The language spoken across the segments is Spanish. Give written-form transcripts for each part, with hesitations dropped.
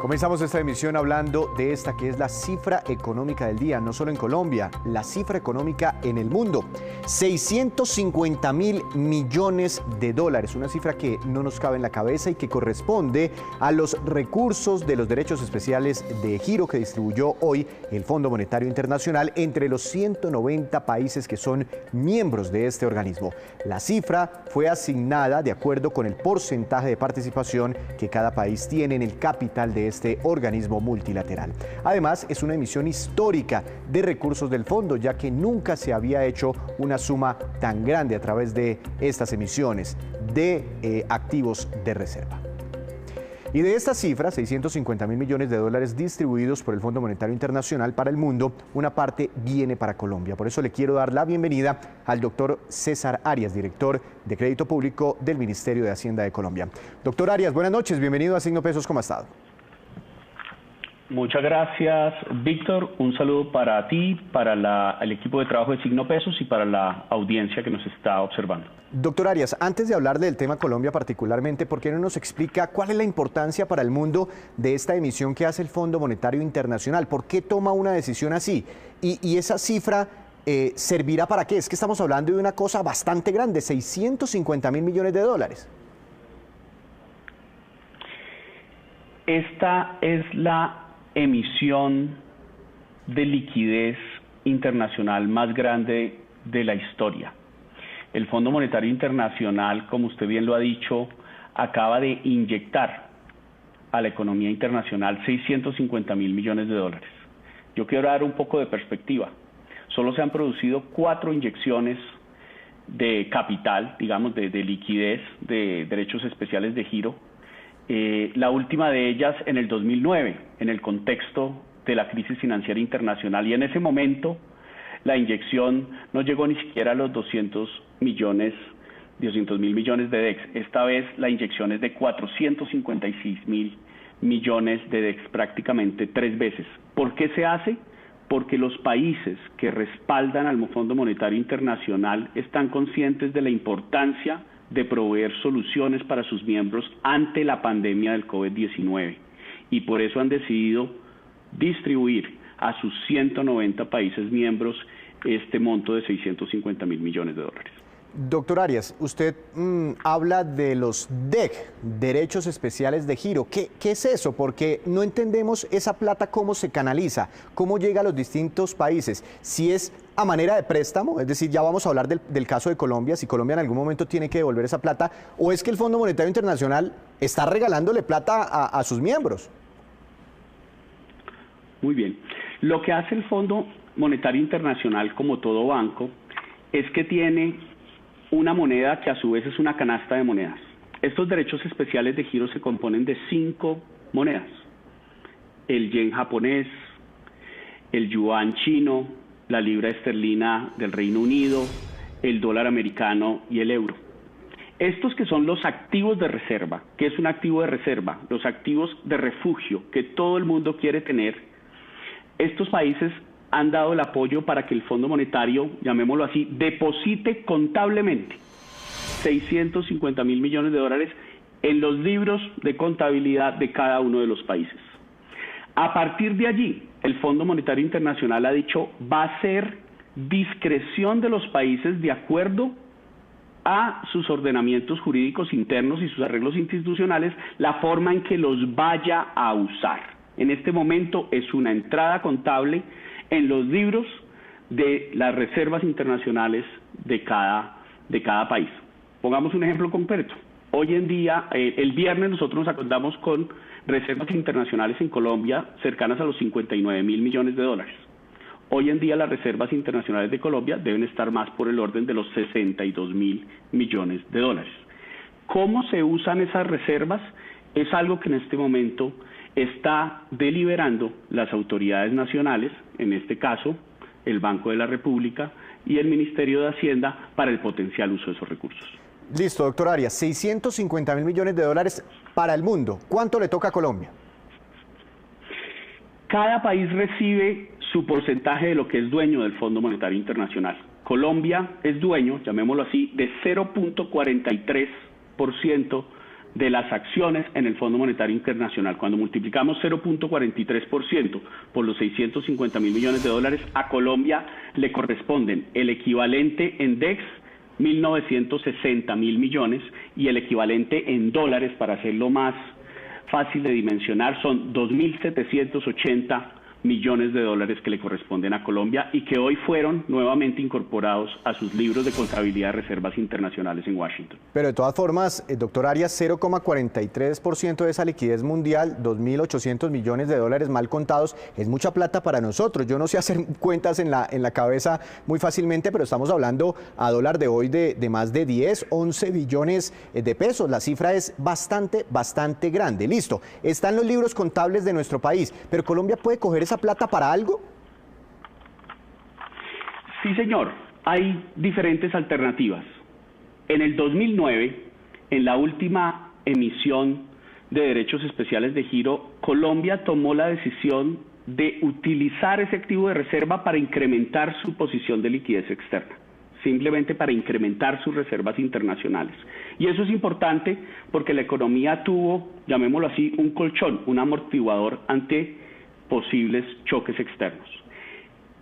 Comenzamos esta emisión hablando de esta que es la cifra económica del día, no solo en Colombia, la cifra económica en el mundo. 650.000 millones de dólares, una cifra que no nos cabe en la cabeza y que corresponde a los recursos de los derechos especiales de giro que distribuyó hoy el Fondo Monetario Internacional entre los 190 países que son miembros de este organismo. La cifra fue asignada de acuerdo con el porcentaje de participación que cada país tiene en el capital de este organismo multilateral. Además, es una emisión histórica de recursos del fondo, ya que nunca se había hecho una suma tan grande a través de estas emisiones de activos de reserva. Y de esta cifra, 650.000 millones de dólares distribuidos por el Fondo Monetario Internacional para el mundo, una parte viene para Colombia. Por eso le quiero dar la bienvenida al doctor César Arias, director de Crédito Público del Ministerio de Hacienda de Colombia. Doctor Arias, buenas noches, bienvenido a Signo Pesos, ¿cómo ha estado? Muchas gracias, Víctor. Un saludo para ti, para el equipo de trabajo de Signo Pesos y para la audiencia que nos está observando. Doctor Arias, antes de hablar del tema Colombia particularmente, ¿por qué no nos explica cuál es la importancia para el mundo de esta emisión que hace el Fondo Monetario Internacional? ¿Por qué toma una decisión así? Y esa cifra ¿servirá para qué? Es que estamos hablando de una cosa bastante grande, 650.000 millones de dólares. Esta es la emisión de liquidez internacional más grande de la historia. El Fondo Monetario Internacional, como usted bien lo ha dicho, acaba de inyectar a la economía internacional 650.000 millones de dólares. Yo quiero dar un poco de perspectiva. Solo se han producido 4 inyecciones de capital, digamos, de liquidez, de derechos especiales de giro. La última de ellas en el 2009, en el contexto de la crisis financiera internacional, y en ese momento la inyección no llegó ni siquiera a los 200.000 millones de DEX. Esta vez la inyección es de 456.000 millones de DEX, prácticamente 3 veces. ¿Por qué se hace? Porque los países que respaldan al Fondo Monetario Internacional están conscientes de la importancia de proveer soluciones para sus miembros ante la pandemia del COVID-19 y por eso han decidido distribuir a sus 190 países miembros este monto de 650.000 millones de dólares. Doctor Arias, usted habla de los DEG, Derechos Especiales de Giro. ¿Qué es eso? Porque no entendemos esa plata cómo se canaliza, cómo llega a los distintos países. Si es a manera de préstamo, es decir, ya vamos a hablar del caso de Colombia, si Colombia en algún momento tiene que devolver esa plata, o es que el Fondo Monetario Internacional está regalándole plata a sus miembros. Muy bien. Lo que hace el Fondo Monetario Internacional, como todo banco, es que tiene una moneda que a su vez es una canasta de monedas. Estos derechos especiales de giro se componen de 5 monedas: el yen japonés, el yuan chino, la libra esterlina del Reino Unido, el dólar americano y el euro. Estos que son los activos de reserva. ¿Qué es un activo de reserva? Los activos de refugio que todo el mundo quiere tener. Estos países han dado el apoyo para que el Fondo Monetario, llamémoslo así, deposite contablemente 650.000 millones de dólares en los libros de contabilidad de cada uno de los países. A partir de allí, el Fondo Monetario Internacional ha dicho va a ser discreción de los países de acuerdo a sus ordenamientos jurídicos internos y sus arreglos institucionales, la forma en que los vaya a usar. En este momento es una entrada contable en los libros de las reservas internacionales de cada país. Pongamos un ejemplo concreto. Hoy en día, el viernes nosotros nos acordamos con reservas internacionales en Colombia cercanas a los 59.000 millones de dólares. Hoy en día las reservas internacionales de Colombia deben estar más por el orden de los 62.000 millones de dólares. ¿Cómo se usan esas reservas? Es algo que en este momento está deliberando las autoridades nacionales, en este caso el Banco de la República y el Ministerio de Hacienda, para el potencial uso de esos recursos. Listo, doctor Arias, 650.000 millones de dólares para el mundo. ¿Cuánto le toca a Colombia? Cada país recibe su porcentaje de lo que es dueño del Fondo Monetario Internacional. Colombia es dueño, llamémoslo así, de 0.43% de las acciones en el Fondo Monetario Internacional. Cuando multiplicamos 0.43% por los 650.000 millones de dólares, a Colombia le corresponden el equivalente en DEX 1.960.000 millones y el equivalente en dólares, para hacerlo más fácil de dimensionar, son 2.780 millones de dólares que le corresponden a Colombia y que hoy fueron nuevamente incorporados a sus libros de contabilidad de reservas internacionales en Washington. Pero de todas formas, doctor Arias, 0,43% de esa liquidez mundial, 2.800 millones de dólares mal contados, es mucha plata para nosotros. Yo no sé hacer cuentas en la cabeza muy fácilmente, pero estamos hablando a dólar de hoy de más de 10, 11 billones de pesos. La cifra es bastante grande. Listo, están los libros contables de nuestro país, pero Colombia puede coger esa plata para algo. Sí, señor. Hay diferentes alternativas. En el 2009, en la última emisión de derechos especiales de giro, Colombia tomó la decisión de utilizar ese activo de reserva para incrementar su posición de liquidez externa, simplemente para incrementar sus reservas internacionales. Y eso es importante porque la economía tuvo, llamémoslo así, un colchón, un amortiguador ante posibles choques externos.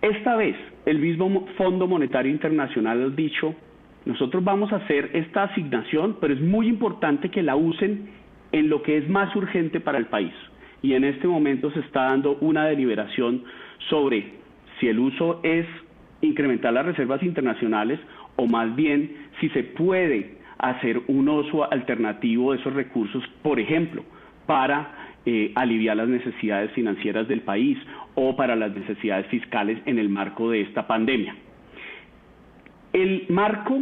Esta vez, el mismo Fondo Monetario Internacional ha dicho, nosotros vamos a hacer esta asignación, pero es muy importante que la usen en lo que es más urgente para el país. Y en este momento se está dando una deliberación sobre si el uso es incrementar las reservas internacionales o más bien si se puede hacer un uso alternativo de esos recursos, por ejemplo, para aliviar las necesidades financieras del país o para las necesidades fiscales en el marco de esta pandemia. El marco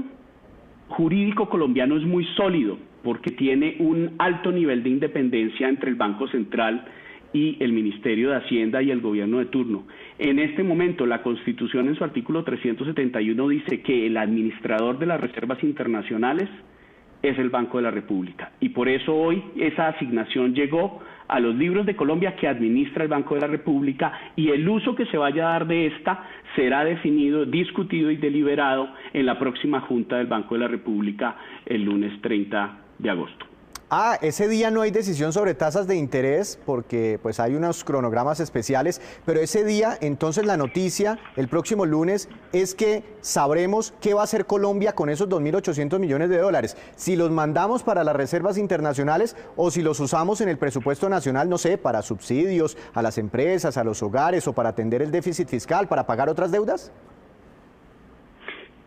jurídico colombiano es muy sólido porque tiene un alto nivel de independencia entre el Banco Central y el Ministerio de Hacienda y el gobierno de turno. En este momento, la Constitución en su artículo 371 dice que el administrador de las reservas internacionales es el Banco de la República. Y por eso hoy esa asignación llegó a los libros de Colombia que administra el Banco de la República y el uso que se vaya a dar de esta será definido, discutido y deliberado en la próxima Junta del Banco de la República el lunes 30 de agosto. Ah, ese día no hay decisión sobre tasas de interés porque pues hay unos cronogramas especiales, pero ese día entonces la noticia el próximo lunes es que sabremos qué va a hacer Colombia con esos 2.800 millones de dólares, si los mandamos para las reservas internacionales o si los usamos en el presupuesto nacional, no sé, para subsidios a las empresas, a los hogares o para atender el déficit fiscal, para pagar otras deudas.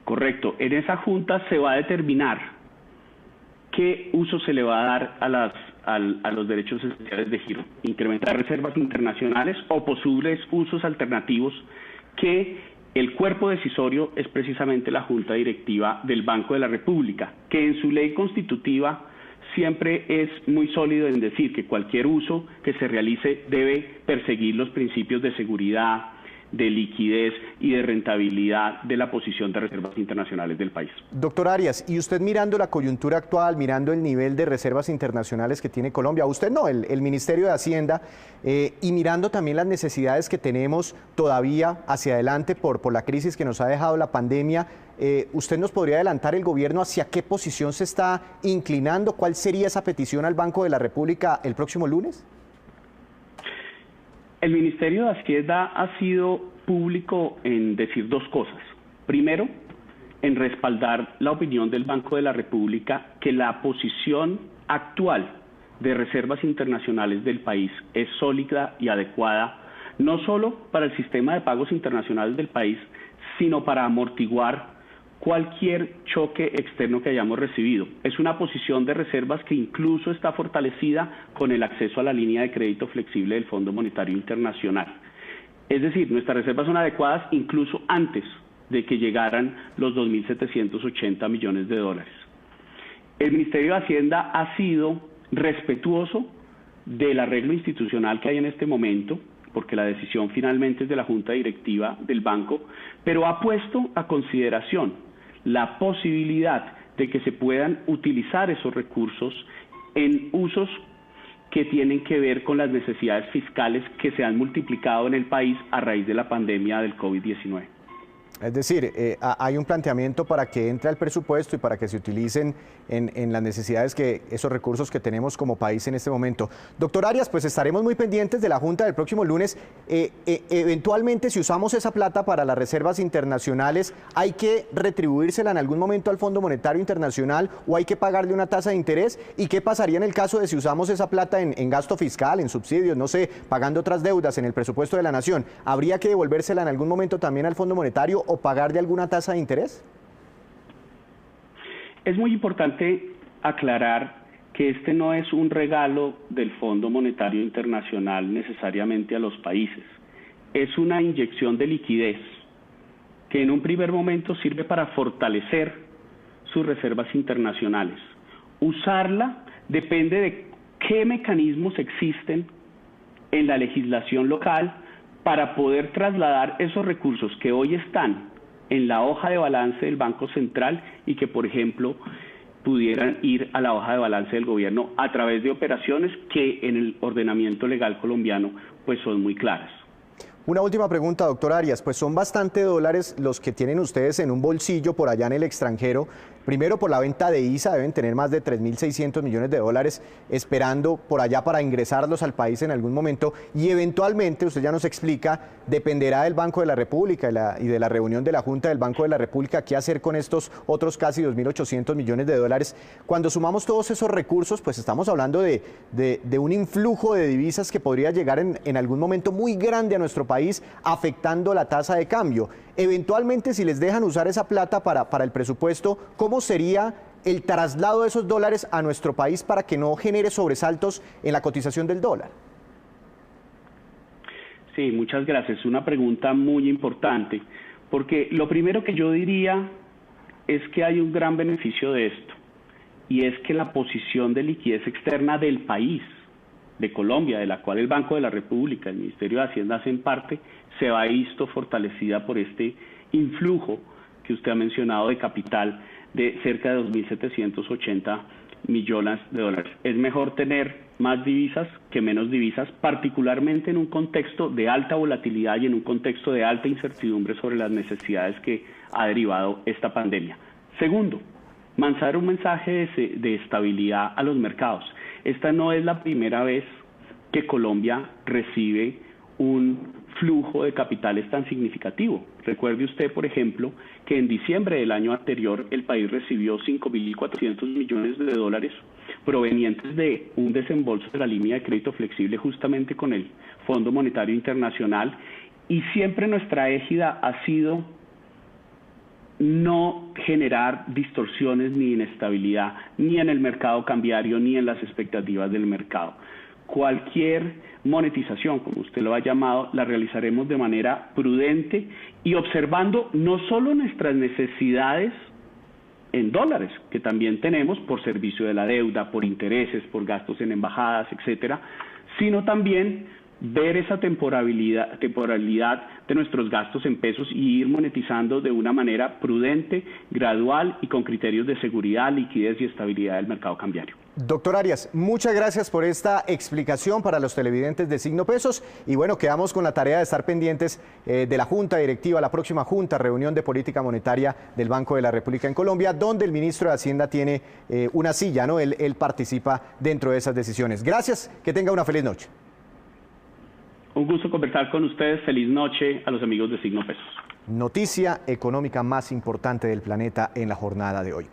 Correcto, en esa junta se va a determinar qué uso se le va a dar a los derechos especiales de giro, incrementar reservas internacionales o posibles usos alternativos que el cuerpo decisorio es precisamente la Junta Directiva del Banco de la República, que en su ley constitutiva siempre es muy sólido en decir que cualquier uso que se realice debe perseguir los principios de seguridad, de liquidez y de rentabilidad de la posición de reservas internacionales del país. Doctor Arias, y usted mirando la coyuntura actual, mirando el nivel de reservas internacionales que tiene Colombia, usted no, el Ministerio de Hacienda, y mirando también las necesidades que tenemos todavía hacia adelante por la crisis que nos ha dejado la pandemia, ¿usted nos podría adelantar el gobierno hacia qué posición se está inclinando? ¿Cuál sería esa petición al Banco de la República el próximo lunes? El Ministerio de Hacienda ha sido público en decir dos cosas. Primero, en respaldar la opinión del Banco de la República que la posición actual de reservas internacionales del país es sólida y adecuada, no solo para el sistema de pagos internacionales del país, sino para amortiguar cualquier choque externo que hayamos recibido. Es una posición de reservas que incluso está fortalecida con el acceso a la línea de crédito flexible del Fondo Monetario Internacional. Es decir, nuestras reservas son adecuadas incluso antes de que llegaran los 2.780 millones de dólares. El Ministerio de Hacienda ha sido respetuoso del arreglo institucional que hay en este momento, porque la decisión finalmente es de la Junta Directiva del Banco, pero ha puesto a consideración la posibilidad de que se puedan utilizar esos recursos en usos que tienen que ver con las necesidades fiscales que se han multiplicado en el país a raíz de la pandemia del COVID-19. Es decir, hay un planteamiento para que entre al presupuesto y para que se utilicen en las necesidades esos recursos que tenemos como país en este momento. Doctor Arias, pues estaremos muy pendientes de la Junta del próximo lunes. Eventualmente, si usamos esa plata para las reservas internacionales, ¿hay que retribuírsela en algún momento al Fondo Monetario Internacional o hay que pagarle una tasa de interés? ¿Y qué pasaría en el caso de si usamos esa plata en gasto fiscal, en subsidios, no sé, pagando otras deudas en el presupuesto de la Nación? ¿Habría que devolvérsela en algún momento también al Fondo Monetario o pagar de alguna tasa de interés? Es muy importante aclarar que este no es un regalo del Fondo Monetario Internacional necesariamente a los países. Es una inyección de liquidez que en un primer momento sirve para fortalecer sus reservas internacionales. Usarla depende de qué mecanismos existen en la legislación local para poder trasladar esos recursos que hoy están en la hoja de balance del Banco Central y que, por ejemplo, pudieran ir a la hoja de balance del gobierno a través de operaciones que en el ordenamiento legal colombiano pues son muy claras. Una última pregunta, doctor Arias, pues son bastante dólares los que tienen ustedes en un bolsillo por allá en el extranjero. Primero, por la venta de ISA, deben tener más de 3.600 millones de dólares esperando por allá para ingresarlos al país en algún momento. Y eventualmente, usted ya nos explica, dependerá del Banco de la República y de la reunión de la Junta del Banco de la República, qué hacer con estos otros casi 2.800 millones de dólares. Cuando sumamos todos esos recursos, pues estamos hablando de un influjo de divisas que podría llegar en algún momento muy grande a nuestro país, afectando la tasa de cambio. Eventualmente, si les dejan usar esa plata para el presupuesto, ¿cómo sería el traslado de esos dólares a nuestro país para que no genere sobresaltos en la cotización del dólar? Sí, muchas gracias. Una pregunta muy importante, porque lo primero que yo diría es que hay un gran beneficio de esto, y es que la posición de liquidez externa del país, de Colombia, de la cual el Banco de la República, el Ministerio de Hacienda hacen parte, se ha visto fortalecida por este influjo que usted ha mencionado de capital de cerca de 2.780 millones de dólares. Es mejor tener más divisas que menos divisas, particularmente en un contexto de alta volatilidad y en un contexto de alta incertidumbre sobre las necesidades que ha derivado esta pandemia. Segundo, mandar un mensaje de estabilidad a los mercados. Esta no es la primera vez que Colombia recibe un flujo de capitales tan significativo. Recuerde usted, por ejemplo, que en diciembre del año anterior el país recibió 5.400 millones de dólares provenientes de un desembolso de la línea de crédito flexible justamente con el Fondo Monetario Internacional, y siempre nuestra égida ha sido no generar distorsiones ni inestabilidad ni en el mercado cambiario ni en las expectativas del mercado. Cualquier monetización, como usted lo ha llamado, la realizaremos de manera prudente y observando no solo nuestras necesidades en dólares, que también tenemos por servicio de la deuda, por intereses, por gastos en embajadas, etcétera, sino también ver esa temporalidad de nuestros gastos en pesos y ir monetizando de una manera prudente, gradual y con criterios de seguridad, liquidez y estabilidad del mercado cambiario. Doctor Arias, muchas gracias por esta explicación para los televidentes de Signo Pesos y bueno, quedamos con la tarea de estar pendientes de la Junta Directiva, la próxima Junta, reunión de política monetaria del Banco de la República en Colombia, donde el ministro de Hacienda tiene una silla, ¿no? Él participa dentro de esas decisiones. Gracias, que tenga una feliz noche. Un gusto conversar con ustedes. Feliz noche a los amigos de Signo Pesos. Noticia económica más importante del planeta en la jornada de hoy.